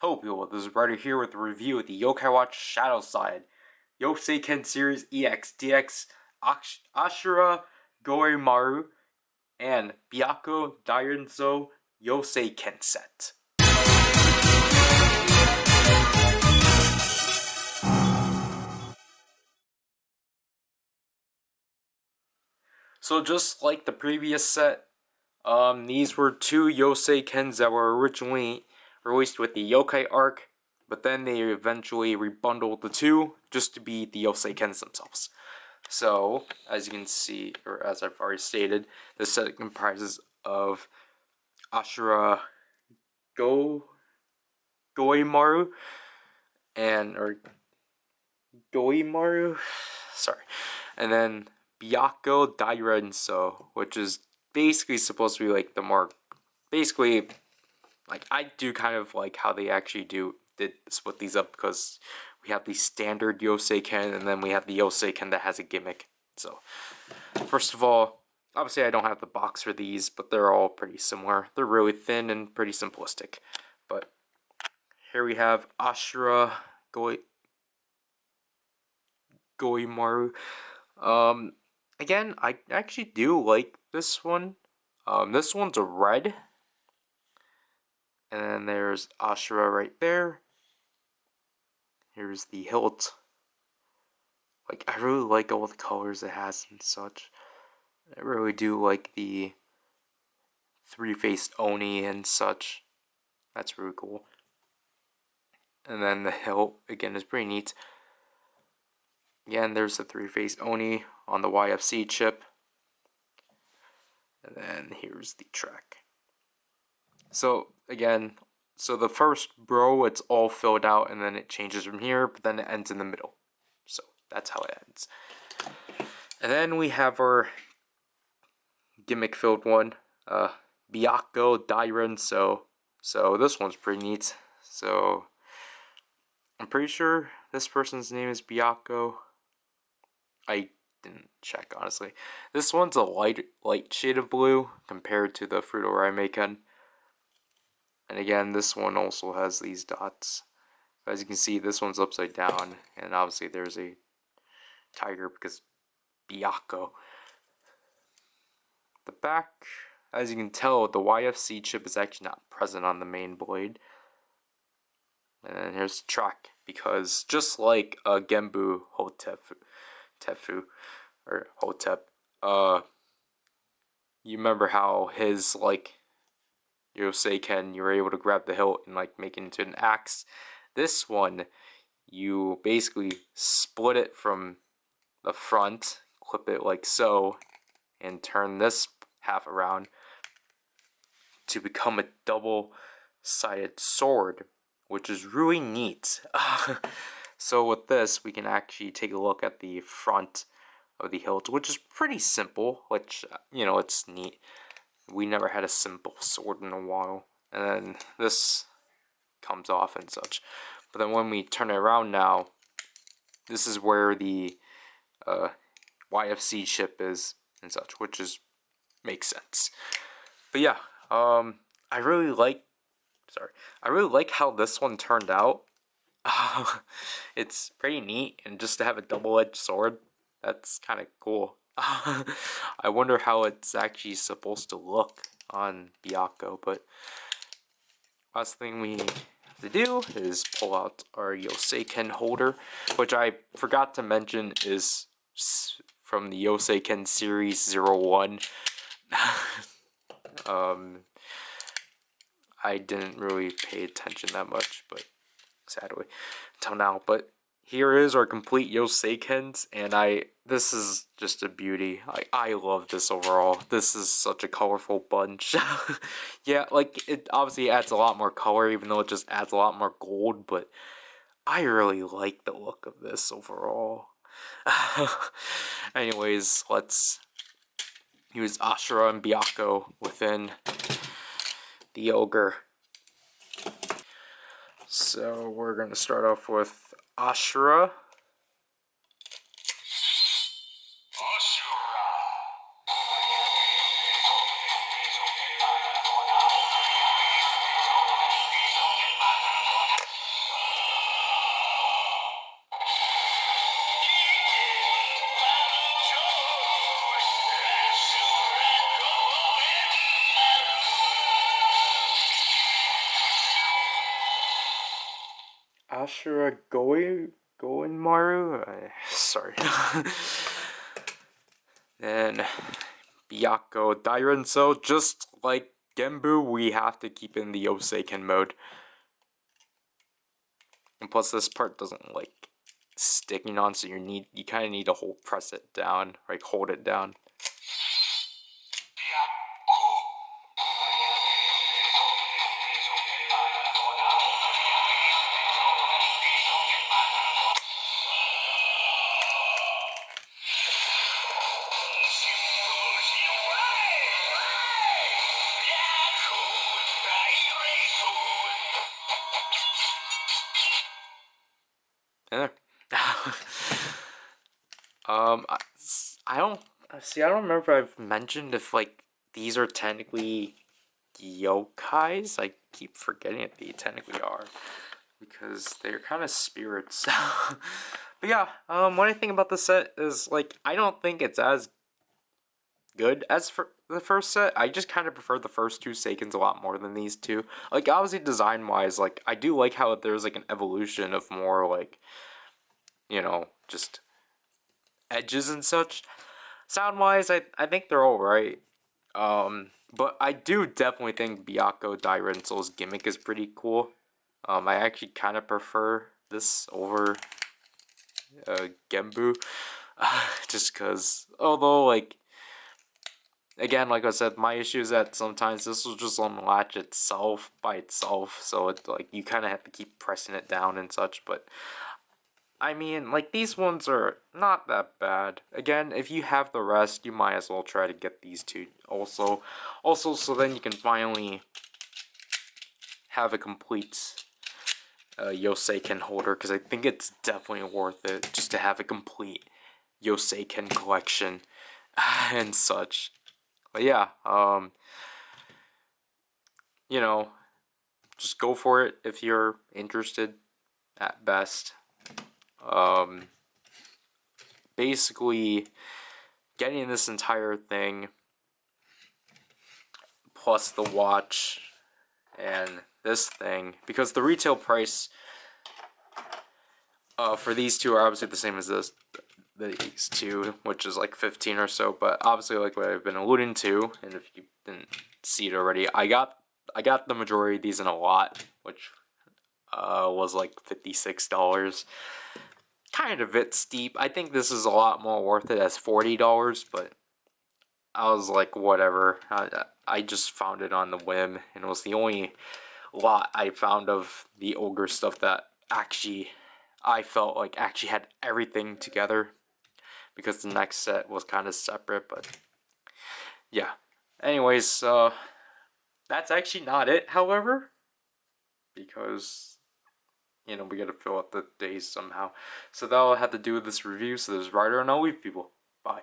Hello people, this is Ryder here with a review of the Yokai Watch Shadowside, Yoseiken Series EX, DX, Ashura Goenmaru, and Byakko Daireiso Yoseiken set. So just like the previous set, these were two Yoseikens that were originally released with the Yokai arc, but then they eventually rebundled the two just to be the Yoseikens themselves. So, as you can see, or as I've already stated, this set comprises of Ashura Goenmaru and then Byakko Daireiso, which is basically supposed to be like the more, basically, like I do kind of like how they actually did split these up, because we have the standard Yoseiken and then we have the Yoseiken that has a gimmick. So, first of all, obviously I don't have the box for these, but they're all pretty similar. They're really thin and pretty simplistic. But here we have Ashura Goenmaru. Again, I actually do like this one. This one's a red. And then there's Ashura right there. Here's the hilt. Like, I really like all the colors it has and such. I really do like the three-faced Oni and such. That's really cool. And then the hilt, again, is pretty neat. Again, there's the three-faced Oni on the YFC chip. And then here's the track. So, again, so the first row, it's all filled out, and then it changes from here, but then it ends in the middle. So, that's how it ends. And then we have our gimmick-filled one, Byakko Daireiso. So this one's pretty neat. So I'm pretty sure this person's name is Byakko. I didn't check, honestly. This one's a light shade of blue compared to the Fruto Raimeiken. And again, this one also has these dots. As you can see, this one's upside down, and obviously there's a tiger because Byakko. The back, as you can tell, the YFC chip is actually not present on the main blade. And then here's the track, because just like Genbu Hotep, you remember how his, like, Yoseiken, you were able to grab the hilt and, like, make it into an axe. This one, you basically split it from the front, clip it like so, and turn this half around to become a double-sided sword, which is really neat. So with this, we can actually take a look at the front of the hilt, which is pretty simple, which, you know, it's neat. We never had a simple sword in a while. And then this comes off and such. But then when we turn it around now, this is where the YFC chip is and such, which makes sense. But yeah, I really like how this one turned out. It's pretty neat, and just to have a double-edged sword, that's kind of cool. I wonder how it's actually supposed to look on Byakko, but last thing we have to do is pull out our Yoseiken holder, which I forgot to mention is from the Yoseiken Series 01. I didn't really pay attention that much, but sadly, until now. But here is our complete Yoseikens, and this is just a beauty. I love this overall. This is such a colorful bunch. Yeah, like, it obviously adds a lot more color, even though it just adds a lot more gold, but I really like the look of this overall. Anyways, let's use Ashura and Byakko within the ogre. So we're going to start off with Ashura. Ashura Goenmaru? Sorry. Then Byakko Daireiso, just like Genbu, we have to keep in the Yoseiken mode. And plus this part doesn't like sticking on, so you kind of need to press it down, like hold it down. There. I don't see. I don't remember if I've mentioned if like these are technically yokais. I keep forgetting if they technically are because they're kind of spirits. But yeah, what I think about the set is like I don't think it's as good as for the first set. I just kind of prefer the first two Seikens a lot more than these two. Like obviously design wise, like I do like how there's like an evolution of more like, you know, just edges and such. Sound wise, I think they're alright. But I do definitely think Byakko Daireiso's gimmick is pretty cool. I actually kind of prefer this over Genbu. Just because, although, like, again, like I said, my issue is that sometimes this will just unlatch itself by itself. So, it, like, you kind of have to keep pressing it down and such. But I mean, like, these ones are not that bad. Again, if you have the rest, you might as well try to get these two also. Also, so then you can finally have a complete Yoseiken holder, because I think it's definitely worth it just to have a complete Yoseiken collection and such. But yeah, you know, just go for it if you're interested at best. Basically, getting this entire thing, plus the watch, and this thing, because the retail price for these two are obviously the same as these two, which is like 15 or so, but obviously like what I've been alluding to, and if you didn't see it already, I got the majority of these in a lot, which was like $56. Kind of a bit steep. I think this is a lot more worth it as $40, but I was like, whatever. I just found it on the whim, and it was the only lot I found of the ogre stuff that actually I felt like actually had everything together, because the next set was kind of separate. But yeah, anyways, that's actually not it, however, because you know we gotta fill out the days somehow, so that'll have to do with this review. So there's Ryder, and I'll leave people. Bye.